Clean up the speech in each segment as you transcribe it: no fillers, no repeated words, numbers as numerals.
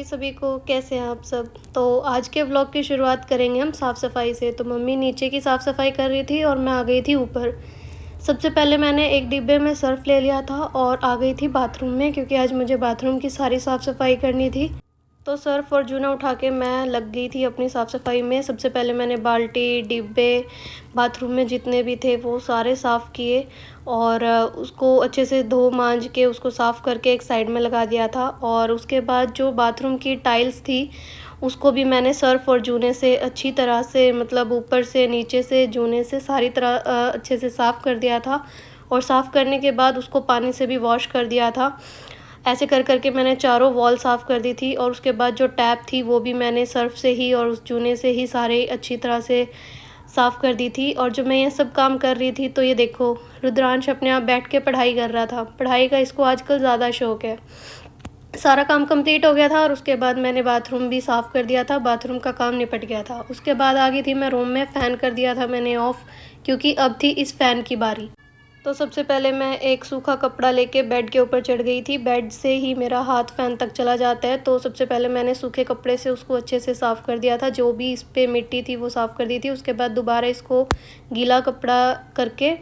जी सभी को, कैसे हैं आप सब। तो आज के व्लॉग की शुरुआत करेंगे हम साफ़ सफाई से। तो मम्मी नीचे की साफ़ सफाई कर रही थी और मैं आ गई थी ऊपर। सबसे पहले मैंने एक डिब्बे में सर्फ़ ले लिया था और आ गई थी बाथरूम में, क्योंकि आज मुझे बाथरूम की सारी साफ़ सफाई करनी थी। तो सर्फ़ और जूना उठा के मैं लग गई थी अपनी साफ़ सफाई में। सबसे पहले मैंने बाल्टी, डिब्बे, बाथरूम में जितने भी थे वो सारे साफ़ किए और उसको अच्छे से धो मांज के उसको साफ़ करके एक साइड में लगा दिया था। और उसके बाद जो बाथरूम की टाइल्स थी उसको भी मैंने सर्फ़ और जूने से अच्छी तरह से, मतलब ऊपर से नीचे से जूने से सारी तरह अच्छे से साफ़ कर दिया था। और साफ़ करने के बाद उसको पानी से भी वॉश कर दिया था। ऐसे कर के मैंने चारों वॉल साफ़ कर दी थी। और उसके बाद जो टैप थी वो भी मैंने सर्फ़ से ही और उस चूने से ही सारे अच्छी तरह से साफ़ कर दी थी। और जब मैं ये सब काम कर रही थी तो ये देखो, रुद्रांश अपने आप बैठ के पढ़ाई कर रहा था। पढ़ाई का इसको आजकल ज़्यादा शौक़ है। सारा काम कंप्लीट हो गया था और उसके बाद मैंने बाथरूम भी साफ़ कर दिया था। बाथरूम का काम निपट गया था। उसके बाद आ गई थी मैं रूम में, फ़ैन कर दिया था मैंने ऑफ़, क्योंकि अब थी इस फ़ैन की बारी। तो सबसे पहले मैं एक सूखा कपड़ा लेके बेड के ऊपर चढ़ गई थी। बेड से ही मेरा हाथ फ़ैन तक चला जाता है। तो सबसे पहले मैंने सूखे कपड़े से उसको अच्छे से साफ़ कर दिया था। जो भी इस पे मिट्टी थी वो साफ़ कर दी थी। उसके बाद दोबारा इसको गीला कपड़ा करके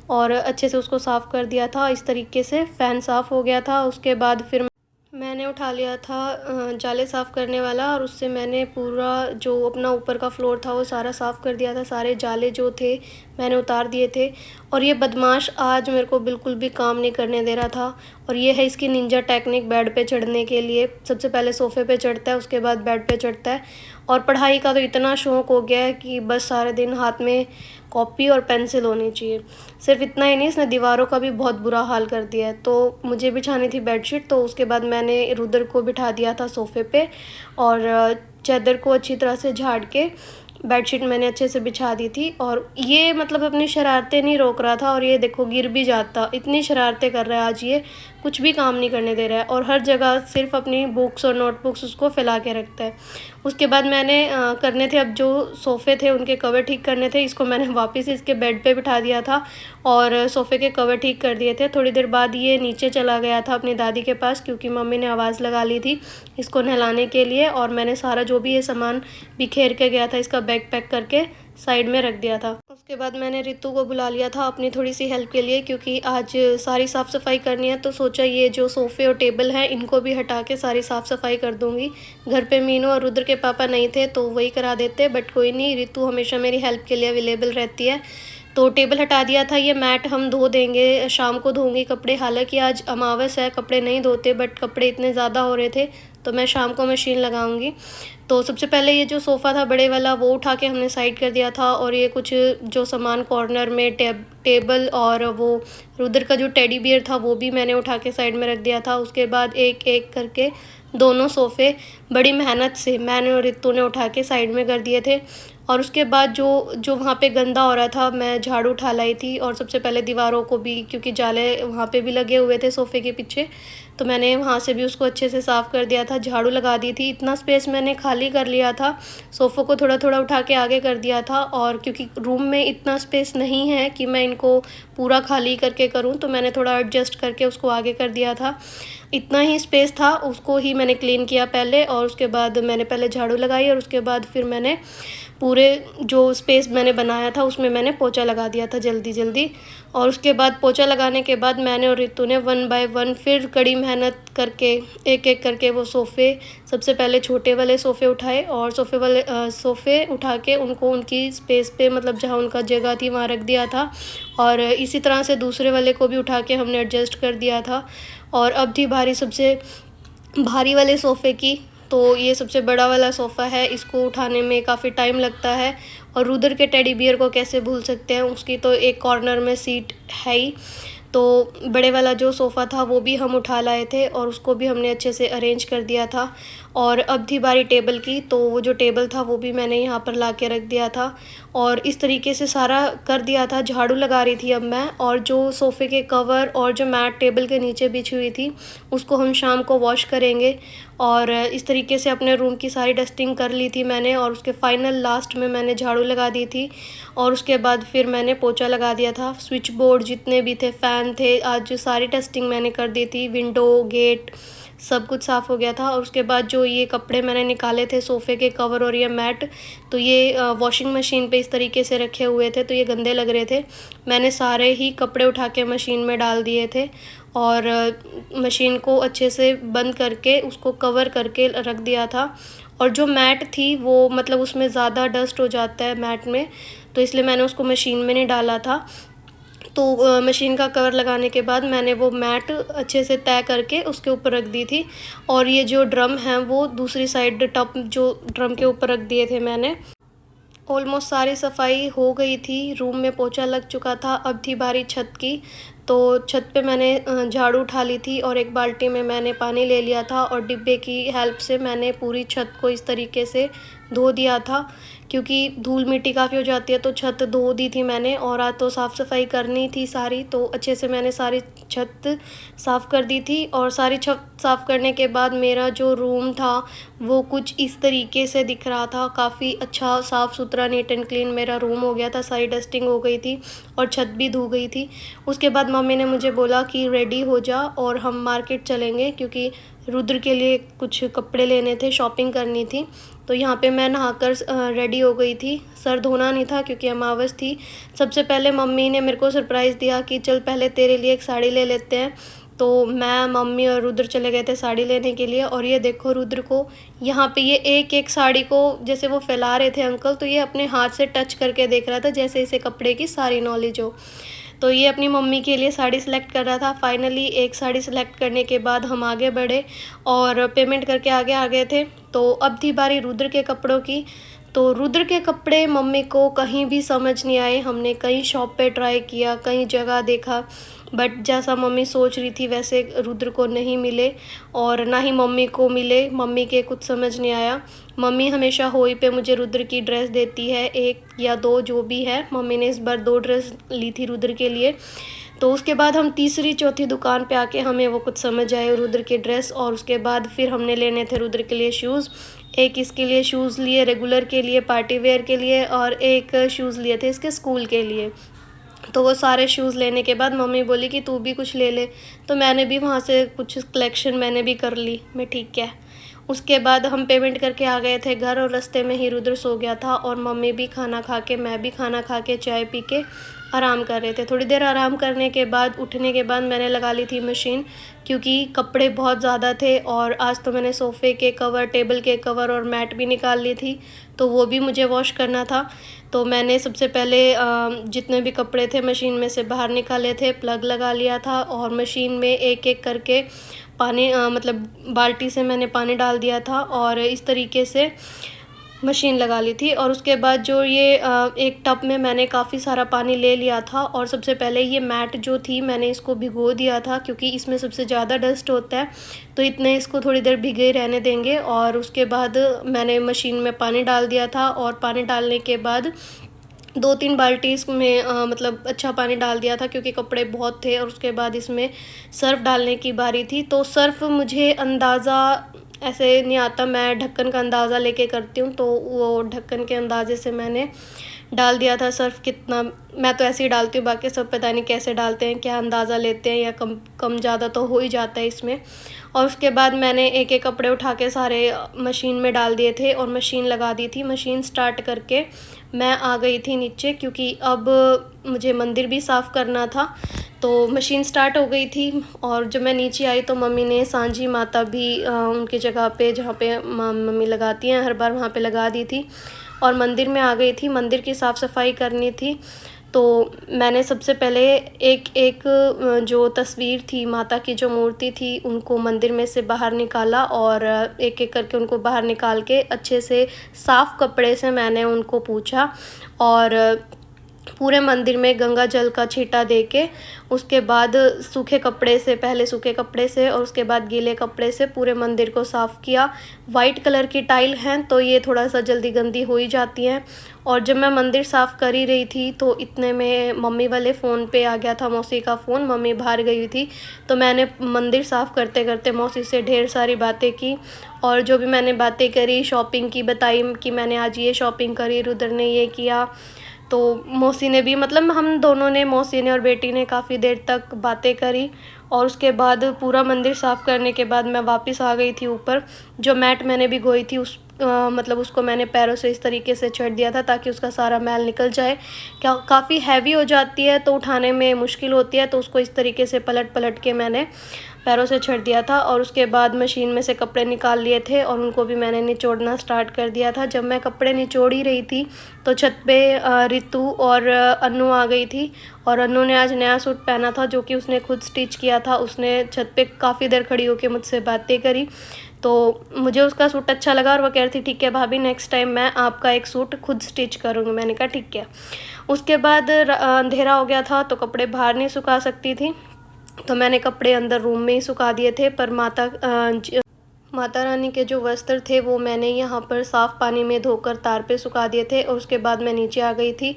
और अच्छे से उसको साफ़ कर दिया था। इस तरीके से फ़ैन साफ़ हो गया था। उसके बाद फिर मैंने उठा लिया था जाले साफ़ करने वाला और उससे मैंने पूरा जो अपना ऊपर का फ्लोर था वो सारा साफ़ कर दिया था। सारे जाले जो थे मैंने उतार दिए थे। और ये बदमाश आज मेरे को बिल्कुल भी काम नहीं करने दे रहा था। और ये है इसकी निंजा टेक्निक बेड पे चढ़ने के लिए। सबसे पहले सोफ़े पे चढ़ता है, उसके बाद बेड पे चढ़ता है। और पढ़ाई का तो इतना शौक़ हो गया है कि बस सारे दिन हाथ में कॉपी और पेंसिल होनी चाहिए। सिर्फ इतना ही नहीं, इसने दीवारों का भी बहुत बुरा हाल कर दिया है। तो मुझे बिछानी थी बेडशीट, तो उसके बाद मैंने रुद्र को बिठा दिया था सोफ़े पे और चादर को अच्छी तरह से झाड़ के बेडशीट मैंने अच्छे से बिछा दी थी। और ये मतलब अपनी शरारतें नहीं रोक रहा था और ये देखो गिर भी जाता। इतनी शरारतें कर रहा है आज ये, कुछ भी काम नहीं करने दे रहा है और हर जगह सिर्फ अपनी बुक्स और नोटबुक्स उसको फैला के रखता है। उसके बाद मैंने करने थे अब जो सोफ़े थे उनके कवर ठीक करने थे। इसको मैंने वापस इसके बेड पे बिठा दिया था और सोफ़े के कवर ठीक कर दिए थे। थोड़ी देर बाद ये नीचे चला गया था अपनी दादी के पास, क्योंकि मम्मी ने आवाज़ लगा ली थी इसको नहलाने के लिए। और मैंने सारा जो भी ये सामान बिखेर के गया था इसका बैग पैक करके साइड में रख दिया था। उसके बाद मैंने रितु को बुला लिया था अपनी थोड़ी सी हेल्प के लिए, क्योंकि आज सारी साफ़ सफाई करनी है। तो सोचा ये जो सोफ़े और टेबल हैं इनको भी हटा के सारी साफ़ सफाई कर दूँगी। घर पे मीनू और रुद्र के पापा नहीं थे तो वही करा देते, बट कोई नहीं, रितु हमेशा मेरी हेल्प के लिए अवेलेबल रहती है। तो टेबल हटा दिया था। ये मैट हम धो देंगे, शाम को धोंगी कपड़े। हालांकि आज अमावस है, कपड़े नहीं धोते, बट कपड़े इतने ज़्यादा हो रहे थे तो मैं शाम को मशीन लगाऊंगी। तो सबसे पहले ये जो सोफ़ा था बड़े वाला वो उठा के हमने साइड कर दिया था। और ये कुछ जो सामान कॉर्नर में टेबल और वो रुद्र का जो टेडी बियर था वो भी मैंने उठा के साइड में रख दिया था। उसके बाद एक एक करके दोनों सोफ़े बड़ी मेहनत से मैंने और रितु ने उठा के साइड में कर दिए थे। और उसके बाद जो जो वहाँ पे गंदा हो रहा था मैं झाड़ू उठा लाई थी। और सबसे पहले दीवारों को भी, क्योंकि जाले वहाँ पे भी लगे हुए थे सोफ़े के पीछे, तो मैंने वहाँ से भी उसको अच्छे से साफ़ कर दिया था, झाड़ू लगा दी थी। इतना स्पेस मैंने खाली कर लिया था, सोफ़ों को थोड़ा थोड़ा उठा के आगे कर दिया था। और क्योंकि रूम में इतना स्पेस नहीं है कि मैं इनको पूरा खाली करके करूँ, तो मैंने थोड़ा एडजस्ट करके उसको आगे कर दिया था। इतना ही स्पेस था, उसको ही मैंने क्लीन किया पहले। और उसके बाद मैंने पहले झाड़ू लगाई और उसके बाद फिर मैंने पूरे जो स्पेस मैंने बनाया था उसमें मैंने पोंछा लगा दिया था जल्दी जल्दी। और उसके बाद पोंछा लगाने के बाद मैंने और रितु ने 1 बाय 1 फिर कड़ी मेहनत करके एक एक करके वो सोफ़े, सबसे पहले छोटे वाले सोफ़े उठाए और सोफ़े उठा के उनको उनकी स्पेस पे, मतलब जहाँ उनका जगह थी वहाँ रख दिया था। और इसी तरह से दूसरे वाले को भी उठा के हमने एडजस्ट कर दिया था। और अब थी बारी सबसे भारी वाले सोफ़े की। तो ये सबसे बड़ा वाला सोफ़ा है, इसको उठाने में काफ़ी टाइम लगता है। और रुद्र के टेडी बियर को कैसे भूल सकते हैं, उसकी तो एक कॉर्नर में सीट है ही। तो बड़े वाला जो सोफ़ा था वो भी हम उठा लाए थे और उसको भी हमने अच्छे से अरेंज कर दिया था। और अब थी बारी टेबल की, तो वो जो टेबल था वो भी मैंने यहाँ पर ला के रख दिया था। और इस तरीके से सारा कर दिया था। झाड़ू लगा रही थी अब मैं, और जो सोफ़े के कवर और जो मैट टेबल के नीचे बिछी हुई थी उसको हम शाम को वॉश करेंगे। और इस तरीके से अपने रूम की सारी डस्टिंग कर ली थी मैंने। और उसके फाइनल लास्ट में मैंने झाड़ू लगा दी थी और उसके बाद फिर मैंने पोंछा लगा दिया था। स्विच बोर्ड जितने भी थे, फ़ैन थे, आज सारी डस्टिंग मैंने कर दी थी। विंडो, गेट, सब कुछ साफ़ हो गया था। और उसके बाद जो ये कपड़े मैंने निकाले थे सोफ़े के कवर और ये मैट, तो ये वॉशिंग मशीन पे इस तरीके से रखे हुए थे, तो ये गंदे लग रहे थे। मैंने सारे ही कपड़े उठा के मशीन में डाल दिए थे और मशीन को अच्छे से बंद करके उसको कवर करके रख दिया था। और जो मैट थी वो मतलब उसमें ज़्यादा डस्ट हो जाता है मैट में, तो इसलिए मैंने उसको मशीन में नहीं डाला था। तो मशीन का कवर लगाने के बाद मैंने वो मैट अच्छे से तय करके उसके ऊपर रख दी थी। और ये जो ड्रम हैं वो दूसरी साइड टब जो ड्रम के ऊपर रख दिए थे मैंने। ऑलमोस्ट सारी सफाई हो गई थी, रूम में पोछा लग चुका था, अब थी बारी छत की। तो छत पे मैंने झाड़ू उठा ली थी और एक बाल्टी में मैंने पानी ले लिया था और डिब्बे की हेल्प से मैंने पूरी छत को इस तरीके से धो दिया था, क्योंकि धूल मिट्टी काफ़ी हो जाती है। तो छत धो दी थी मैंने और आज तो साफ़ सफाई करनी थी सारी, तो अच्छे से मैंने सारी छत साफ़ कर दी थी। और सारी छत साफ़ करने के बाद मेरा जो रूम था वो कुछ इस तरीके से दिख रहा था, काफ़ी अच्छा साफ़ सुथरा नीट एंड क्लीन मेरा रूम हो गया था। सारी डस्टिंग हो गई थी और छत भी धो गई थी। उसके बाद मम्मी ने मुझे बोला कि रेडी हो जा और हम मार्केट चलेंगे, क्योंकि रुद्र के लिए कुछ कपड़े लेने थे, शॉपिंग करनी थी। तो यहाँ पे मैं नहाकर रेडी हो गई थी। सर धोना नहीं था क्योंकि अमावस थी। सबसे पहले मम्मी ने मेरे को सरप्राइज़ दिया कि चल पहले तेरे लिए एक साड़ी ले लेते हैं। तो मैं, मम्मी और रुद्र चले गए थे साड़ी लेने के लिए। और ये देखो रुद्र को यहाँ पे ये एक एक साड़ी को जैसे वो फैला रहे थे अंकल, तो ये अपने हाथ से टच करके देख रहा था जैसे इसे कपड़े की सारी नॉलेज हो। तो ये अपनी मम्मी के लिए साड़ी सिलेक्ट कर रहा था। फाइनली एक साड़ी सिलेक्ट करने के बाद हम आगे बढ़े और पेमेंट करके आगे आ गए थे। तो अब थी बारी रुद्र के कपड़ों की। तो रुद्र के कपड़े मम्मी को कहीं भी समझ नहीं आए। हमने कई शॉप पे ट्राई किया, कई जगह देखा, बट जैसा मम्मी सोच रही थी वैसे रुद्र को नहीं मिले और ना ही मम्मी को मिले। मम्मी के कुछ समझ नहीं आया। मम्मी हमेशा होली पे मुझे रुद्र की ड्रेस देती है, एक या दो जो भी है। मम्मी ने इस बार 2 ड्रेस ली थी रुद्र के लिए। तो उसके बाद हम तीसरी चौथी दुकान पे आके हमें वो कुछ समझ आए रुद्र के ड्रेस। और उसके बाद फिर हमने लेने थे रुद्र के लिए शूज़। एक इसके लिए शूज़ लिए रेगुलर के लिए, पार्टी वेयर के लिए, और एक शूज़ लिए थे इसके स्कूल के लिए। तो वो सारे शूज़ लेने के बाद मम्मी बोली कि तू भी कुछ ले ले। तो मैंने भी वहाँ से कुछ कलेक्शन मैंने भी कर ली। मैं ठीक है। उसके बाद हम पेमेंट करके आ गए थे घर और रास्ते में ही रुद्र सो गया था और मम्मी भी खाना खा के, मैं भी खाना खा के, चाय पी के आराम कर रहे थे। थोड़ी देर आराम करने के बाद, उठने के बाद मैंने लगा ली थी मशीन, क्योंकि कपड़े बहुत ज़्यादा थे। और आज तो मैंने सोफ़े के कवर, टेबल के कवर और मैट भी निकाल ली थी, तो वो भी मुझे वॉश करना था। तो मैंने सबसे पहले जितने भी कपड़े थे मशीन में से बाहर निकाले थे, प्लग लगा लिया था और मशीन में एक एक करके पानी मतलब बाल्टी से मैंने पानी डाल दिया था और इस तरीके से मशीन लगा ली थी। और उसके बाद जो ये एक टब में मैंने काफ़ी सारा पानी ले लिया था। और सबसे पहले ये मैट जो थी मैंने इसको भिगो दिया था, क्योंकि इसमें सबसे ज़्यादा डस्ट होता है, तो इतने इसको थोड़ी देर भिगे रहने देंगे। और उसके बाद मैंने मशीन में पानी डाल दिया था और पानी डालने के बाद 2-3 बाल्टी इसमें मतलब अच्छा पानी डाल दिया था, क्योंकि कपड़े बहुत थे। और उसके बाद इसमें सर्फ़ डालने की बारी थी। तो सर्फ़ मुझे अंदाज़ा ऐसे नहीं आता, मैं ढक्कन का अंदाज़ा लेके करती हूँ। तो वो ढक्कन के अंदाज़े से मैंने डाल दिया था सर्फ़। कितना, मैं तो ऐसे ही डालती हूँ, बाकी सब पता नहीं कैसे डालते हैं, क्या अंदाज़ा लेते हैं, या कम ज़्यादा तो हो ही जाता है इसमें। और उसके बाद मैंने एक एक कपड़े उठा के सारे मशीन में डाल दिए थे और मशीन लगा दी थी। मशीन स्टार्ट करके मैं आ गई थी नीचे, क्योंकि अब मुझे मंदिर भी साफ़ करना था। तो मशीन स्टार्ट हो गई थी और जब मैं नीचे आई तो मम्मी ने सांझी माता भी उनकी जगह पे, जहाँ पे मम्मी लगाती हैं हर बार, वहाँ पे लगा दी थी। और मंदिर में आ गई थी, मंदिर की साफ़ सफाई करनी थी। तो मैंने सबसे पहले एक एक जो तस्वीर थी माता की, जो मूर्ति थी, उनको मंदिर में से बाहर निकाला और एक एक करके उनको बाहर निकाल के अच्छे से साफ़ कपड़े से मैंने उनको पोंछा। और पूरे मंदिर में गंगा जल का छींटा देके उसके बाद सूखे कपड़े से, पहले सूखे कपड़े से और उसके बाद गीले कपड़े से पूरे मंदिर को साफ़ किया। वाइट कलर की टाइल हैं तो ये थोड़ा सा जल्दी गंदी हो ही जाती हैं। और जब मैं मंदिर साफ़ कर ही रही थी तो इतने में मम्मी वाले फ़ोन पे आ गया था, मौसी का फ़ोन। मम्मी बाहर गई हुई थी, तो मैंने मंदिर साफ़ करते करते मौसी से ढेर सारी बातें की। और जो भी मैंने बातें करी, शॉपिंग की बताई कि मैंने आज ये शॉपिंग करी, रुद्र ने ये किया। तो मौसी ने भी मतलब हम दोनों ने, मौसी ने और बेटी ने, काफ़ी देर तक बातें करी और उसके बाद पूरा मंदिर साफ़ करने के बाद मैं वापस आ गई थी ऊपर। जो मैट मैंने भिगोई थी मतलब उसको मैंने पैरों से इस तरीके से छेड़ दिया था ताकि उसका सारा मैल निकल जाए। काफ़ी हैवी हो जाती है तो उठाने में मुश्किल होती है, तो उसको इस तरीके से पलट पलट के मैंने पैरों से छेड़ दिया था। और उसके बाद मशीन में से कपड़े निकाल लिए थे और उनको भी मैंने निचोड़ना स्टार्ट कर दिया था। जब मैं कपड़े निचोड़ ही रही थी तो छत पे रितु और अन्नू आ गई थी, और अन्नू ने आज नया सूट पहना था जो कि उसने खुद स्टिच किया था। उसने छत पे काफ़ी देर खड़ी होकर मुझसे बातें करी, तो मुझे उसका सूट अच्छा लगा और वो कह रही थी ठीक है भाभी, नेक्स्ट टाइम मैं आपका एक सूट खुद स्टिच करूँगी। मैंने कहा ठीक है। उसके बाद अंधेरा हो गया था तो कपड़े बाहर नहीं सुखा सकती थी, तो मैंने कपड़े अंदर रूम में ही सुखा दिए थे। पर माता रानी के जो वस्त्र थे वो मैंने यहाँ पर साफ़ पानी में धोकर तार पे सुखा दिए थे, और उसके बाद मैं नीचे आ गई थी।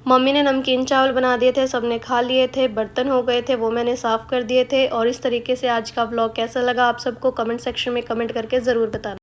मम्मी ने नमकीन चावल बना दिए थे, सबने खा लिए थे, बर्तन हो गए थे वो मैंने साफ़ कर दिए थे। और इस तरीके से आज का व्लॉग कैसा लगा आप सबको कमेंट सेक्शन में कमेंट करके ज़रूर बताना।